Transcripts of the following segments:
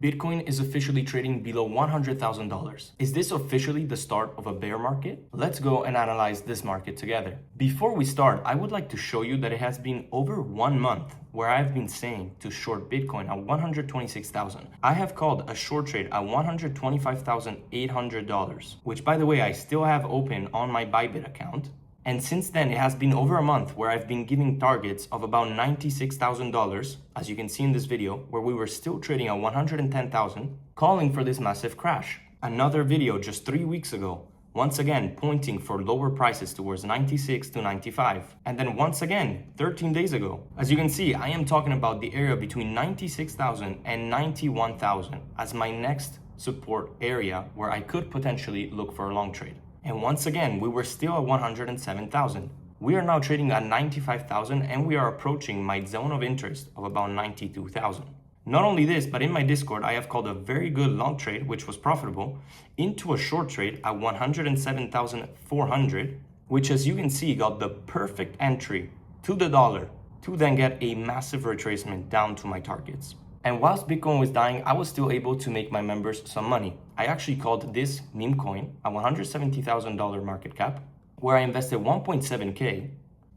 Bitcoin is officially trading below $100,000. Is this officially the start of a bear market? Let's go and analyze this market together. Before we start, I would like to show you that it has been over 1 month where I've been saying to short Bitcoin at 126,000. I have called a short trade at $125,800, which by the way, I still have open on my Bybit account. And since then, it has been over a month where I've been giving targets of about $96,000, as you can see in this video, where we were still trading at 110,000, calling for this massive crash. Another video just 3 weeks ago, once again pointing for lower prices towards 96 to 95. And then once again, 13 days ago. As you can see, I am talking about the area between 96,000 and 91,000 as my next support area where I could potentially look for a long trade. And once again, we were still at 107,000. We are now trading at 95,000 and we are approaching my zone of interest of about 92,000. Not only this, but in my Discord, I have called a very good long trade, which was profitable, into a short trade at 107,400, which as you can see, got the perfect entry to the dollar to then get a massive retracement down to my targets. And whilst Bitcoin was dying, I was still able to make my members some money. I actually called this Memecoin a $170,000 market cap, where I invested 1.7K,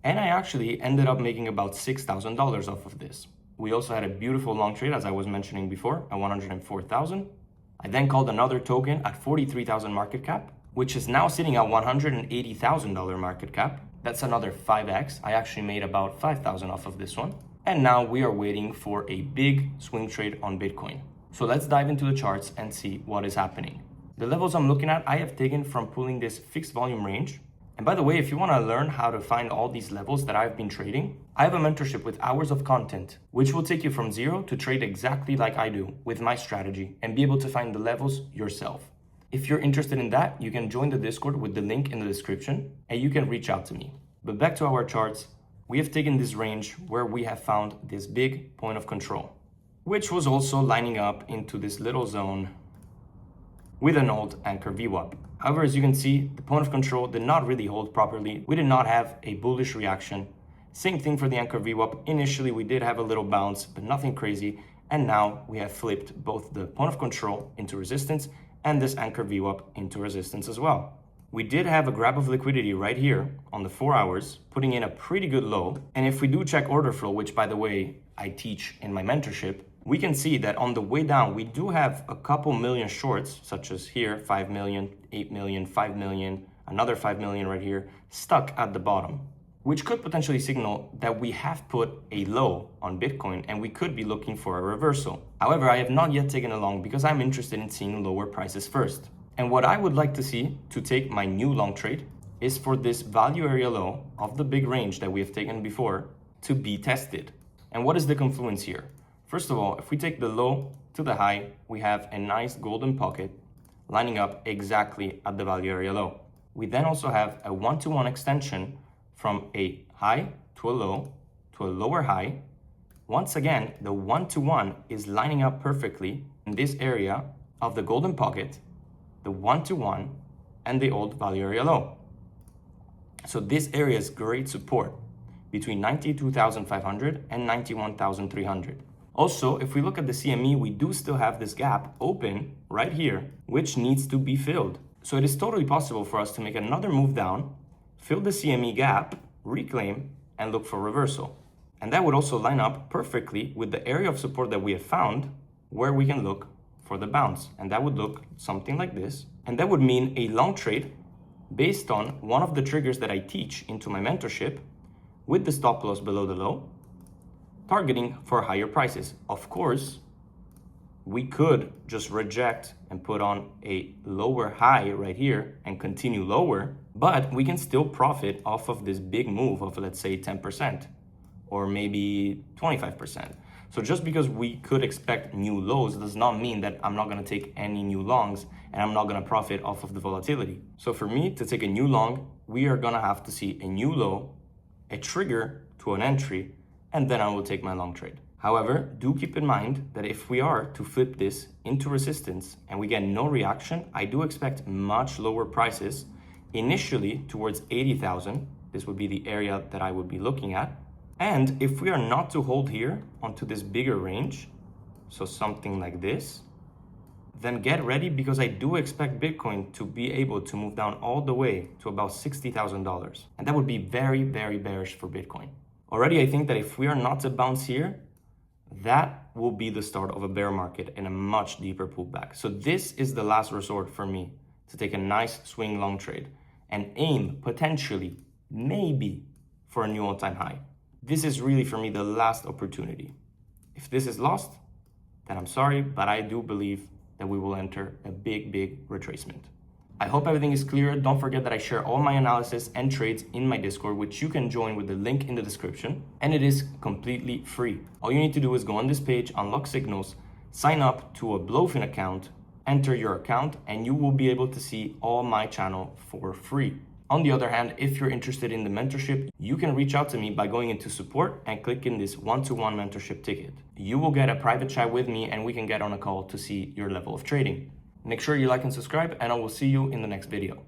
and I actually ended up making about $6,000 off of this. We also had a beautiful long trade, as I was mentioning before, at 104,000. I then called another token at 43,000 market cap, which is now sitting at $180,000 market cap. That's another 5x. I actually made about 5,000 off of this one. And now we are waiting for a big swing trade on Bitcoin. So let's dive into the charts and see what is happening. The levels I'm looking at, I have taken from pulling this fixed volume range. And by the way, if you want to learn how to find all these levels that I've been trading, I have a mentorship with hours of content, which will take you from zero to trade exactly like I do with my strategy and be able to find the levels yourself. If you're interested in that, you can join the Discord with the link in the description and you can reach out to me. But back to our charts. We have taken this range where we have found this big point of control, which was also lining up into this little zone with an old anchor VWAP. However, as you can see, the point of control did not really hold properly. We did not have a bullish reaction. Same thing for the anchor VWAP. Initially, we did have a little bounce, but nothing crazy. And now we have flipped both the point of control into resistance and this anchor VWAP into resistance as well. We did have a grab of liquidity right here on the 4 hours, putting in a pretty good low. And if we do check order flow, which by the way, I teach in my mentorship, we can see that on the way down, we do have a couple million shorts, such as here, 5 million, 8 million, 5 million, another 5 million right here, stuck at the bottom, which could potentially signal that we have put a low on Bitcoin and we could be looking for a reversal. However, I have not yet taken a long because I'm interested in seeing lower prices first. And what I would like to see to take my new long trade is for this value area low of the big range that we have taken before to be tested. And what is the confluence here? First of all, if we take the low to the high, we have a nice golden pocket lining up exactly at the value area low. We then also have a 1-to-1 extension from a high to a lower high. Once again, the 1-to-1 is lining up perfectly in this area of the golden pocket, the 1-to-1, and the old value area low. So this area is great support between 92,500 and 91,300. Also, if we look at the CME, we do still have this gap open right here, which needs to be filled. So it is totally possible for us to make another move down, fill the CME gap, reclaim, and look for reversal. And that would also line up perfectly with the area of support that we have found where we can look for the bounce. And that would look something like this. And that would mean a long trade based on one of the triggers that I teach into my mentorship with the stop loss below the low, targeting for higher prices. Of course, we could just reject and put on a lower high right here and continue lower, but we can still profit off of this big move of, let's say, 10% or maybe 25%. So just because we could expect new lows does not mean that I'm not gonna take any new longs and I'm not gonna profit off of the volatility. So for me to take a new long, we are gonna have to see a new low, a trigger to an entry, and then I will take my long trade. However, do keep in mind that if we are to flip this into resistance and we get no reaction, I do expect much lower prices initially towards 80,000. This would be the area that I would be looking at. And if we are not to hold here onto this bigger range, so something like this, then get ready, because I do expect Bitcoin to be able to move down all the way to about $60,000. And that would be very, very bearish for Bitcoin. Already, I think that if we are not to bounce here, that will be the start of a bear market and a much deeper pullback. So this is the last resort for me to take a nice swing long trade and aim potentially, maybe, for a new all-time high. This is really for me the last opportunity. If this is lost, then I'm sorry, but I do believe that we will enter a big, big retracement. I hope everything is clear. Don't forget that I share all my analysis and trades in my Discord, which you can join with the link in the description, and it is completely free. All you need to do is go on this page, unlock signals, sign up to a Blowfin account, enter your account, and you will be able to see all my channel for free. On the other hand, if you're interested in the mentorship, you can reach out to me by going into support and clicking this one-to-one mentorship ticket. You will get a private chat with me and we can get on a call to see your level of trading. Make sure you like and subscribe, and I will see you in the next video.